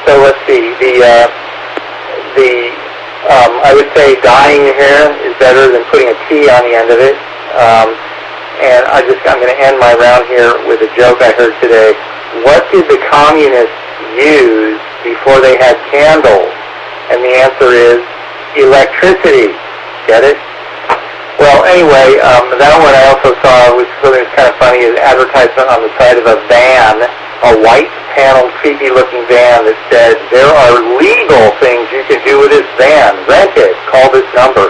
So let's see, I would say dyeing your hair is better than putting a T on the end of it. And I'm going to end my round here with a joke I heard today. What did the communists use before they had candles? And the answer is electricity. Get it? Well, anyway, that one I also saw was something that's kind of funny, is advertisement on the side of a van, a white paneled, creepy-looking van that said, there are legal things you can do with this van. Rent it. Call this number.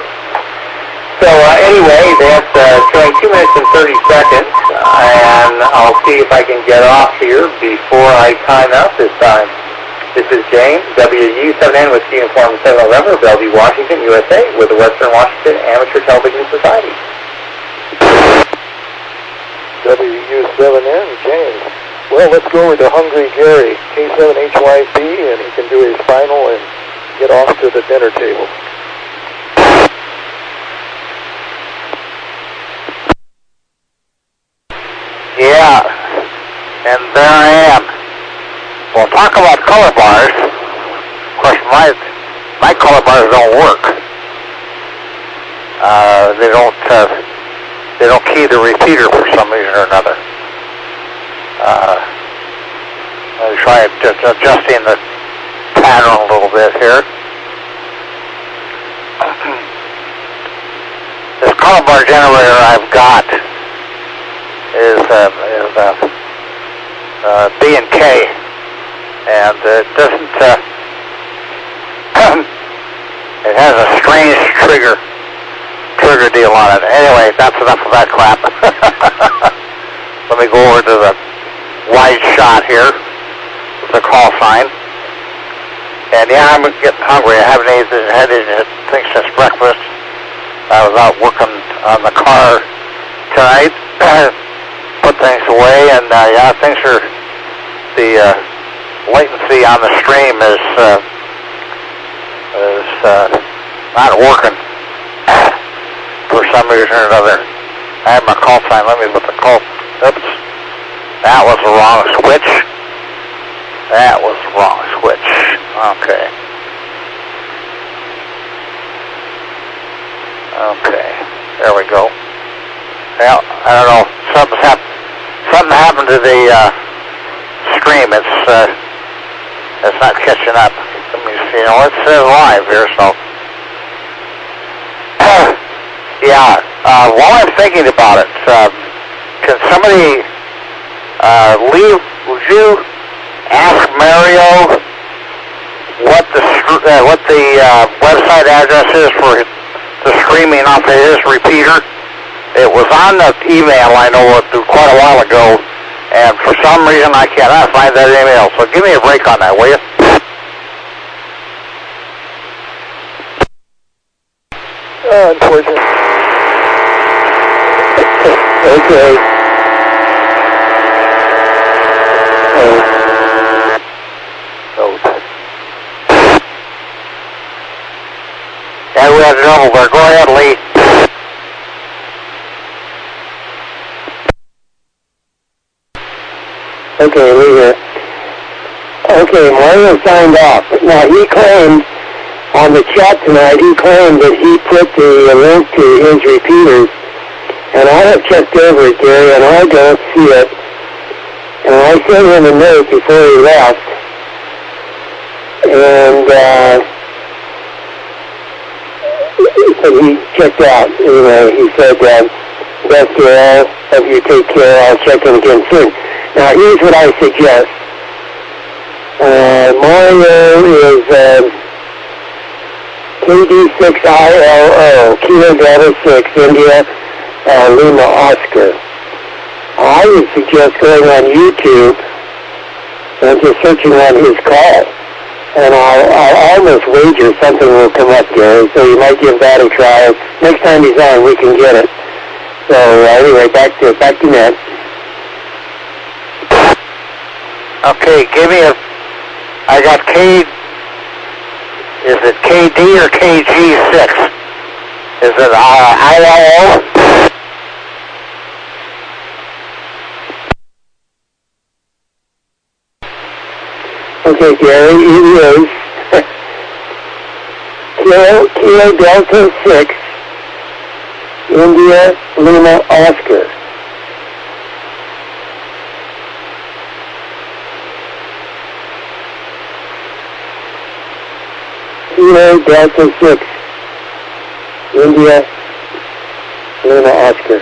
So anyway, that's showing 2 minutes and 30 seconds, and I'll see if I can get off here before I time out this time. This is James, WW7ATS with Uniform 711 of Bellevue, Washington, USA, with the Western Washington Amateur Television Society. WU7N, James. Well, let's go over to Hungry Gary, K7HYB, and he can do his final and get off to the dinner table. Yeah, and there I am. Well, talk about color bars. Of course, my color bars don't work. They don't key the repeater for some reason or another. Let me try adjusting the pattern a little bit here. This color bar generator I've got is B&K, and it doesn't. It has a strange trigger deal on it. Anyway, that's enough of that crap. Let me go over to the wide shot here with the call sign. And yeah, I'm getting hungry. I haven't had anything since breakfast. I was out working on the car tonight, put things away, and yeah, things are, the latency on the stream is not working for some reason or another. I have my call sign. Let me put the call. Oops. That was the wrong switch. That was the wrong switch. Okay. Okay. There we go. Well, I don't know. Something happened to the stream. It's not catching up. Let me see. Now, it says live here, so. Yeah. While I'm thinking about it, can somebody would you ask Mario what the website address is for the streaming off of his repeater? It was on the email I know quite a while ago, and for some reason I cannot find that email. So give me a break on that, will you? Unfortunately. Okay. Yeah, we had trouble there. Go ahead, Lee. Okay, Lee here. Okay, Mario signed off. Now, he claimed on the chat tonight, he claimed that he put the link to his repeaters, and I have checked over it, Gary, and I don't see it. And I sent him a note before he left, and but he checked out. Anyway, he said, best to all of you, take care, I'll check in again soon. Now, here's what I suggest. Mario is KD6ILO, Kilo Delta 6, India, Lima, Oscar. I would suggest going on YouTube and I'm just searching on his call. And I'll almost wager something will come up, Gary, so you might give that a try. Next time he's on, we can get it. So anyway, back to net. Okay, give me I got is it KD or KG6? Is it ILO? Okay, Gary, it is Kilo Delta 6, India Lima Oscar. Kilo Delta 6, India Lima Oscar.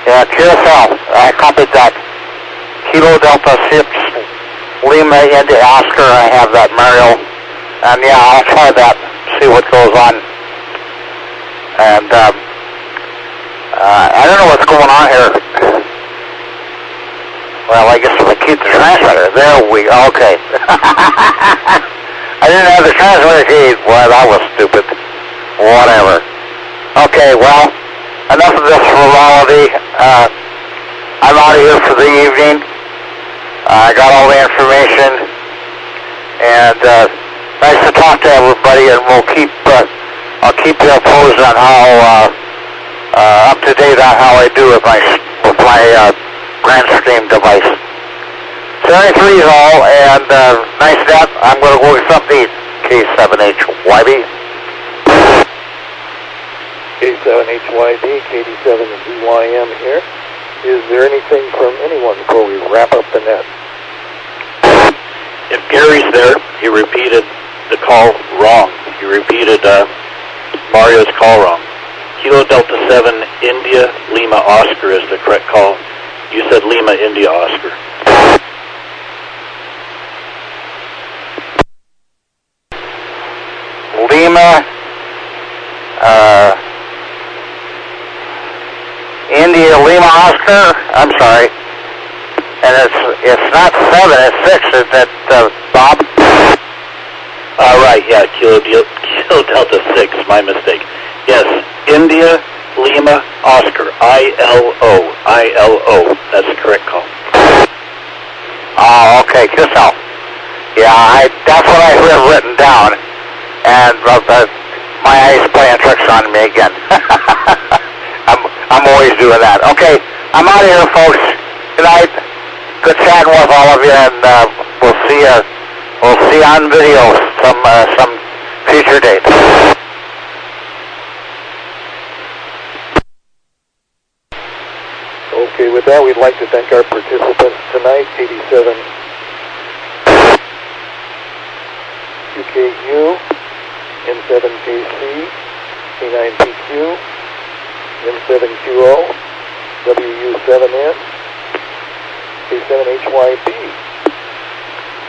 Yeah, QSL. I copied that. Kilo Delta 6, Lima India Oscar. I have that, Mario. And yeah, I'll try that, see what goes on. And I don't know what's going on here. Well, I guess if I keep the transmitter, there we go. Okay. I didn't have the transmitter key. Well, that was stupid. Whatever. Okay, well, enough of this frivolity. I'm out of here for the evening. I got all the information, and nice to talk to everybody. And I'll keep you posted on how up to date on how I do with my Grand Stream device. 73 is all, and nice net. I'm going to go with something K7HYB. K7HYD, KD7ZYM here. Is there anything from anyone before we wrap up the net? If Gary's there, he repeated the call wrong. He repeated Mario's call wrong. Kilo Delta 7, India, Lima, Oscar is the correct call. You said Lima, India, Oscar. Lima, India, Lima, Oscar. I'm sorry. And it's not 7, it's 6. Is that Bob? Right, yeah, Kilo Delta 6, my mistake. Yes, India, Lima, Oscar, ILO. That's the correct call. Oh, okay, QSL. Yeah, that's what I have written down. And my eyes playing tricks on me again. I'm always doing that. Okay, I'm out of here, folks. Good night. Good chatting with all of you, and we'll see you on video some future date. Okay, with that, we'd like to thank our participants tonight, 87 QKU, N7KC, K9PQ, N7QO, WU7N, K7HYB,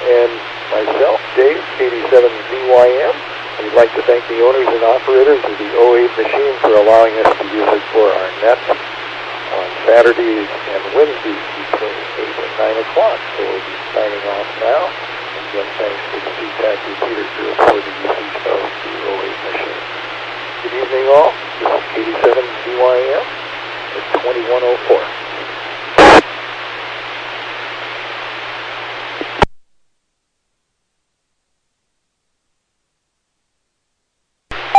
and myself, Dave, KD7ZYM. We'd like to thank the owners and operators of the 08 machine for allowing us to use it for our net on Saturdays and Wednesdays between 8 and 9 o'clock. So we'll be signing off now. And again, thanks to the CTAC repeater group for the usage of the 08 machine. Good evening all. This is KD7ZYM at 2104.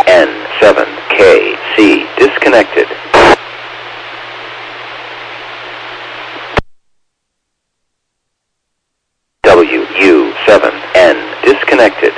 N7KC disconnected. WU7N disconnected.